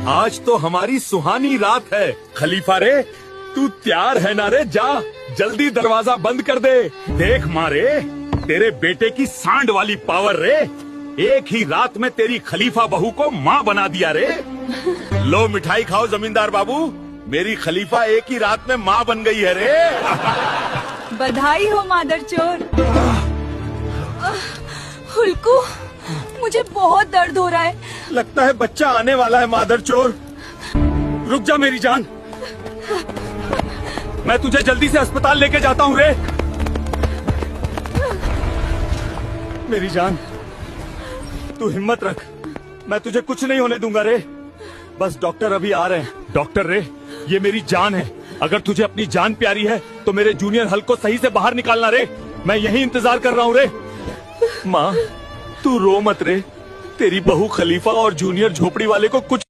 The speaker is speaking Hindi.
आज तो हमारी सुहानी रात है। खलीफा रे, तू तैयार है ना रे? जा जल्दी दरवाजा बंद कर दे। देख मारे, तेरे बेटे की सांड वाली पावर रे। एक ही रात में तेरी खलीफा बहू को माँ बना दिया रे। लो मिठाई खाओ जमींदार बाबू, मेरी खलीफा एक ही रात में माँ बन गई है रे। बधाई हो मादर चोर। हुल्कू, मुझे बहुत दर्द हो रहा है। लगता है बच्चा आने वाला है मादर चोर। रुक जा मेरी जान, मैं तुझे जल्दी से अस्पताल लेके जाता हूँ रे। मेरी जान, तू हिम्मत रख, मैं तुझे कुछ नहीं होने दूंगा रे। बस डॉक्टर अभी आ रहे हैं। डॉक्टर रे, ये मेरी जान है। अगर तुझे अपनी जान प्यारी है तो मेरे जूनियर हल्क को सही से बाहर निकालना रे। मैं यही इंतजार कर रहा हूँ रे। माँ, तू रो मत रे। तेरी बहू खलीफा और जूनियर झोपड़ी वाले को कुछ